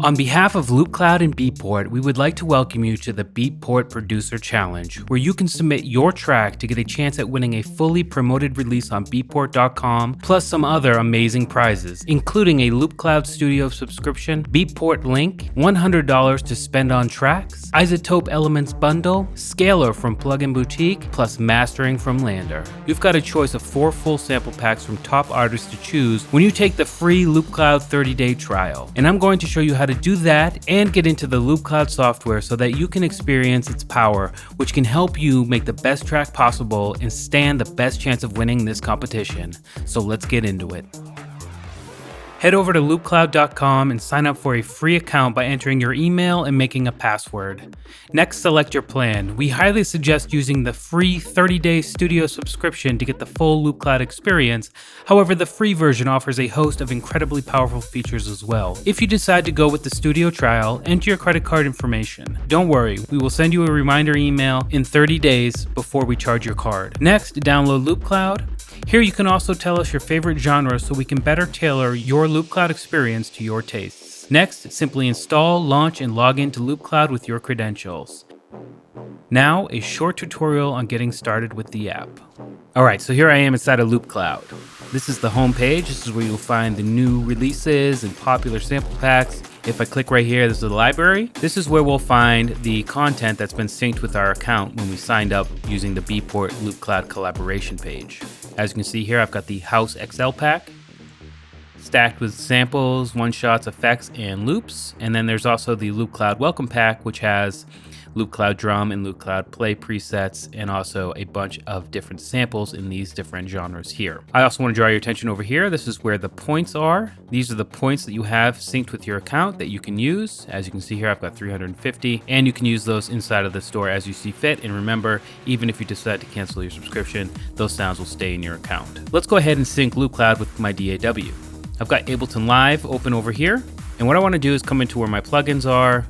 On behalf of Loopcloud and Beatport, we would like to welcome you to the Beatport Producer Challenge, where you can submit your track to get a chance at winning a fully promoted release on Beatport.com, plus some other amazing prizes, including a Loopcloud Studio subscription, Beatport link, $100 to spend on tracks, Isotope Elements bundle, Scalar from Plugin Boutique, plus mastering from Lander. You've got a choice of 4 full sample packs from top artists to choose when you take the free Loopcloud 30-day trial. And I'm going to show you how to do that and get into the Loopcloud software so that you can experience its power, which can help you make the best track possible and stand the best chance of winning this competition. So let's get into it. Head over to loopcloud.com and sign up for a free account by entering your email and making a password. Next, select your plan. We highly suggest using the free 30-day studio subscription to get the full Loopcloud experience. However, the free version offers a host of incredibly powerful features as well. If you decide to go with the studio trial, enter your credit card information. Don't worry, we will send you a reminder email in 30 days before we charge your card. Next, download Loopcloud. Here you can also tell us your favorite genre so we can better tailor your Loopcloud experience to your tastes. Next, simply install, launch, and log into Loopcloud with your credentials. Now, a short tutorial on getting started with the app. Alright, so here I am inside of Loopcloud. This is the home page. This is where you'll find the new releases and popular sample packs. If I click right here, this is the library. This is where we'll find the content that's been synced with our account when we signed up using the Beatport Loopcloud collaboration page. As you can see here, I've got the House XL pack, stacked with samples, one-shots, effects, and loops. And then there's also the Loopcloud Welcome Pack, which has Loopcloud Drum and Loopcloud Play presets, and also a bunch of different samples in these different genres here. I also want to draw your attention over here. This is where the points are. These are the points that you have synced with your account that you can use. As you can see here, I've got 350, and you can use those inside of the store as you see fit. And remember, even if you decide to cancel your subscription, those sounds will stay in your account. Let's go ahead and sync Loopcloud with my DAW. I've got Ableton Live open over here, and what I want to do is come into where my plugins are,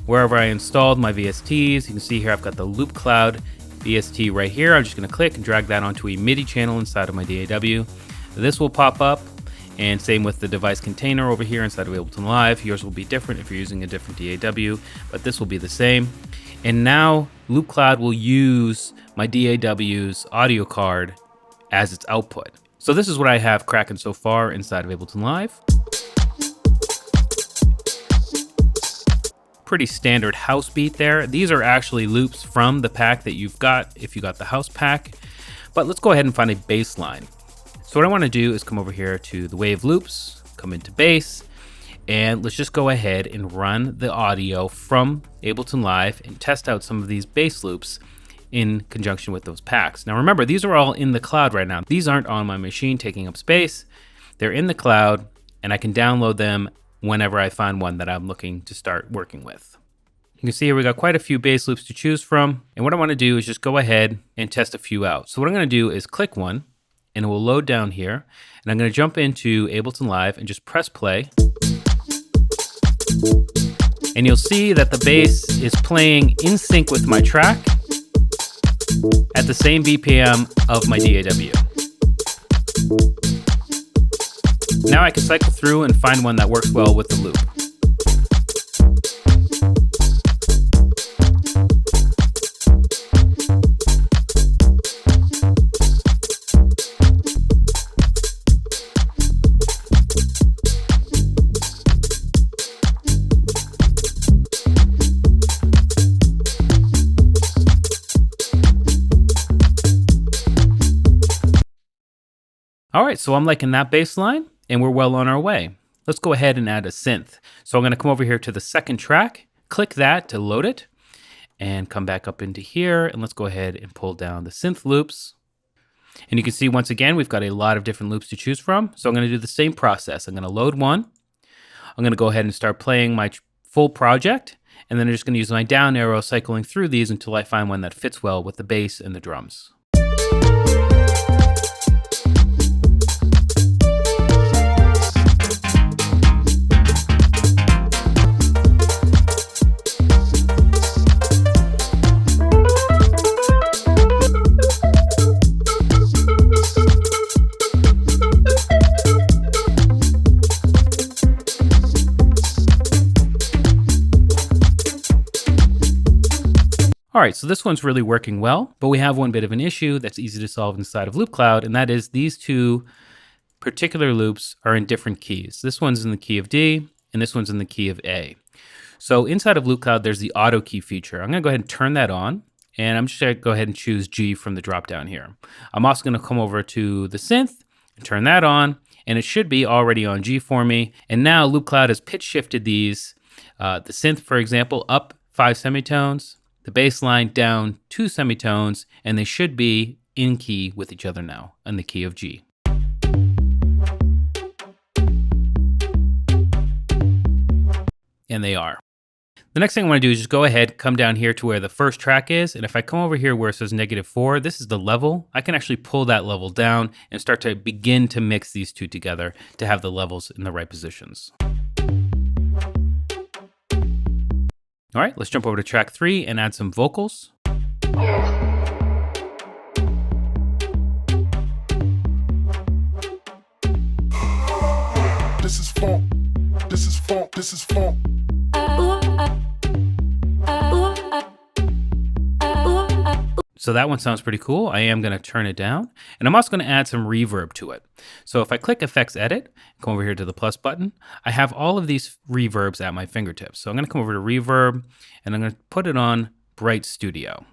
wherever I installed my VSTs. You can see here I've got the Loopcloud VST right here. I'm just going to click and drag that onto a MIDI channel inside of my DAW. This will pop up, and same with the device container over here inside of Ableton Live. Yours will be different if you're using a different DAW, but this will be the same. And now Loopcloud will use my DAW's audio card as its output. So this is what I have cracking so far inside of Ableton Live. Pretty standard house beat there. These are actually loops from the pack that you've got if you got the house pack. But let's go ahead and find a bass line. So what I want to do is come over here to the wave loops, come into bass, and let's just go ahead and run the audio from Ableton Live and test out some of these bass loops in conjunction with those packs. Now remember, these are all in the cloud right now. These aren't on my machine taking up space. They're in the cloud, and I can download them whenever I find one that I'm looking to start working with. You can see here we got quite a few bass loops to choose from, and what I want to do is just go ahead and test a few out. So what I'm going to do is click one, and it will load down here, and I'm going to jump into Ableton Live and just press play. And you'll see that the bass is playing in sync with my track at the same BPM of my DAW. Now I can cycle through and find one that works well with the loop. All right, so I'm liking that bass line, and we're well on our way. Let's go ahead and add a synth. So I'm going to come over here to the second track, click that to load it, and come back up into here, and let's go ahead and pull down the synth loops. And you can see once again, we've got a lot of different loops to choose from. So I'm going to do the same process. I'm going to load one. I'm going to go ahead and start playing my full project, and then I'm just going to use my down arrow cycling through these until I find one that fits well with the bass and the drums. All right, so this one's really working well, but we have one bit of an issue that's easy to solve inside of Loopcloud, and that is these two particular loops are in different keys. This one's in the key of D, and this one's in the key of A. So inside of Loopcloud, there's the auto key feature. I'm gonna go ahead and turn that on, and I'm just gonna go ahead and choose G from the dropdown here. I'm also gonna come over to the synth and turn that on, and it should be already on G for me. And now Loopcloud has pitch shifted these, the synth, for example, up 5 semitones, the bass line down 2 semitones, and they should be in key with each other now in the key of G. And they are. The next thing I want to do is just go ahead, come down here to where the first track is, and if I come over here where it says -4, this is the level. I can actually pull that level down and start to begin to mix these two together to have the levels in the right positions. All right, let's jump over to track 3 and add some vocals. This is funk. This is funk. This is funk. So that one sounds pretty cool. I am gonna turn it down, and I'm also gonna add some reverb to it. So if I click Effects Edit, come over here to the plus button, I have all of these reverbs at my fingertips. So I'm gonna come over to Reverb, and I'm gonna put it on Bright Studio.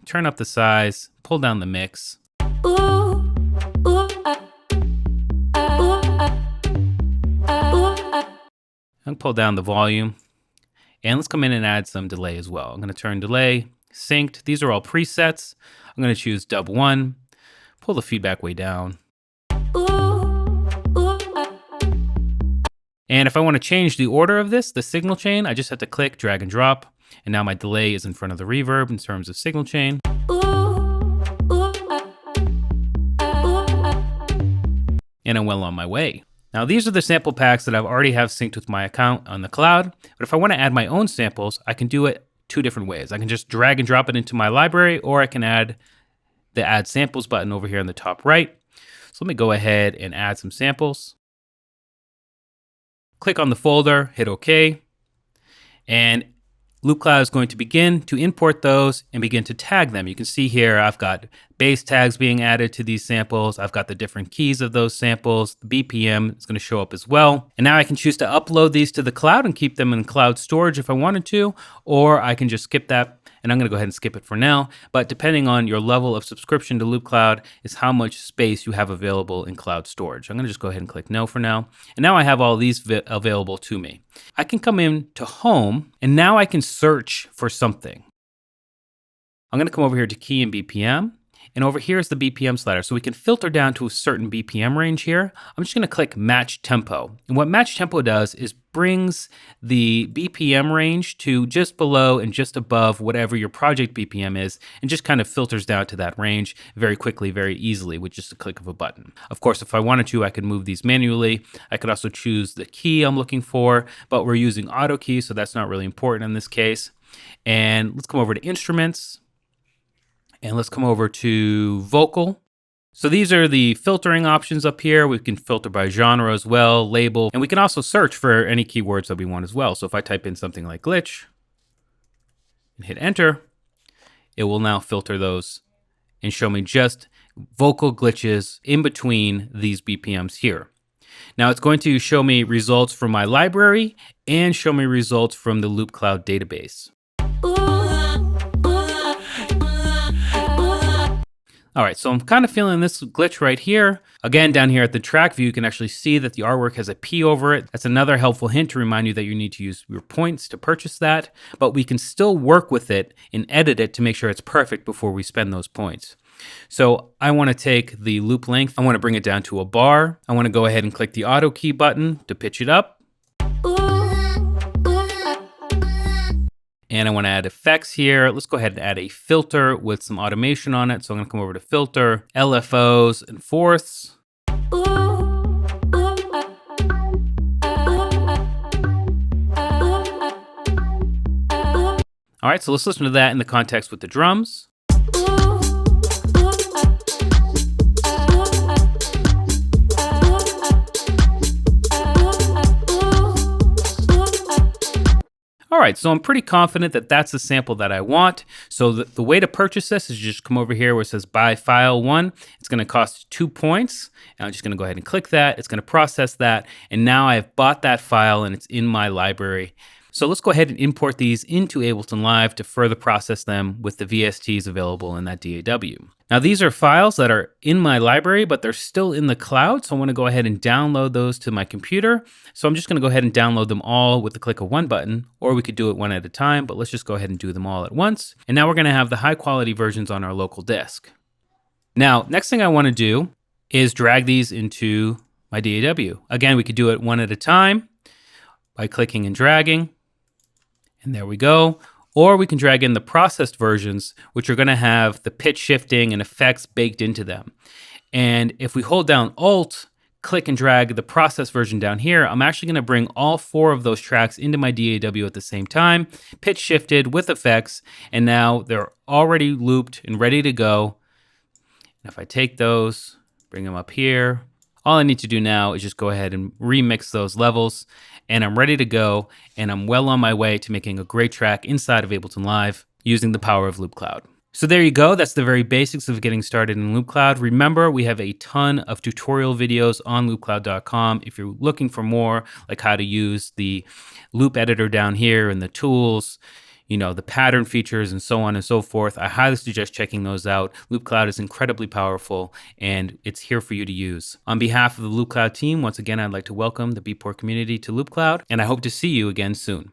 Turn up the size, pull down the mix. And pull down the volume. And let's come in and add some delay as well. I'm gonna turn delay, synced. These are all presets. I'm gonna choose dub 1, pull the feedback way down. And if I wanna change the order of this, the signal chain, I just have to click, drag and drop. And now my delay is in front of the reverb in terms of signal chain. And I'm well on my way. Now these are the sample packs that I already have synced with my account on the cloud. But if I wanna add my own samples, I can do it 2 different ways. I can just drag and drop it into my library, or I can add the Add Samples button over here on the top right. So let me go ahead and add some samples. Click on the folder, hit OK. And Loopcloud is going to begin to import those and begin to tag them. You can see here I've got bass tags being added to these samples. I've got the different keys of those samples. The BPM is going to show up as well. And now I can choose to upload these to the cloud and keep them in cloud storage if I wanted to, or I can just skip that. And I'm going to go ahead and skip it for now. But depending on your level of subscription to Loopcloud is how much space you have available in cloud storage. I'm going to just go ahead and click no for now. And now I have all these available to me. I can come in to home, and now I can search for something. I'm going to come over here to key and BPM. And over here is the BPM slider. So we can filter down to a certain BPM range here. I'm just gonna click Match Tempo. And what Match Tempo does is brings the BPM range to just below and just above whatever your project BPM is, and just kind of filters down to that range very quickly, very easily with just a click of a button. Of course, if I wanted to, I could move these manually. I could also choose the key I'm looking for, but we're using auto key, so that's not really important in this case. And let's come over to Instruments. And let's come over to vocal. So these are the filtering options up here. We can filter by genre as well, label, and we can also search for any keywords that we want as well. So if I type in something like glitch and hit enter, it will now filter those and show me just vocal glitches in between these BPMs here. Now it's going to show me results from my library and show me results from the Loopcloud database. All right, so I'm kind of feeling this glitch right here. Again, down here at the track view, you can actually see that the artwork has a P over it. That's another helpful hint to remind you that you need to use your points to purchase that, but we can still work with it and edit it to make sure it's perfect before we spend those points. So I want to take the loop length, I want to bring it down to a bar. I want to go ahead and click the auto key button to pitch it up. And I want to add effects here. Let's go ahead and add a filter with some automation on it. So I'm going to come over to filter, LFOs and fourths. All right, so let's listen to that in the context with the drums. All right, so I'm pretty confident that that's the sample that I want. So the way to purchase this is just come over here where it says buy file 1. It's going to cost 2 points. And I'm just going to go ahead and click that. It's going to process that. And now I've bought that file and it's in my library. So let's go ahead and import these into Ableton Live to further process them with the VSTs available in that DAW. Now these are files that are in my library, but they're still in the cloud. So I want to go ahead and download those to my computer. So I'm just going to go ahead and download them all with the click of one button, or we could do it one at a time, but let's just go ahead and do them all at once. And now we're going to have the high quality versions on our local disk. Now, next thing I want to do is drag these into my DAW. Again, we could do it one at a time by clicking and dragging. And there we go. Or we can drag in the processed versions, which are going to have the pitch shifting and effects baked into them. And if we hold down Alt, click and drag the processed version down here, I'm actually going to bring all 4 of those tracks into my DAW at the same time, pitch shifted with effects, and now they're already looped and ready to go. And if I take those, bring them up here, all I need to do now is just go ahead and remix those levels, and I'm ready to go, and I'm well on my way to making a great track inside of Ableton Live using the power of Loopcloud. So there you go. That's the very basics of getting started in Loopcloud. Remember, we have a ton of tutorial videos on loopcloud.com. If you're looking for more, like how to use the loop editor down here and the tools, you know, the pattern features and so on and so forth, I highly suggest checking those out. Loopcloud is incredibly powerful and it's here for you to use. On behalf of the Loopcloud team, once again, I'd like to welcome the Beatport community to Loopcloud, and I hope to see you again soon.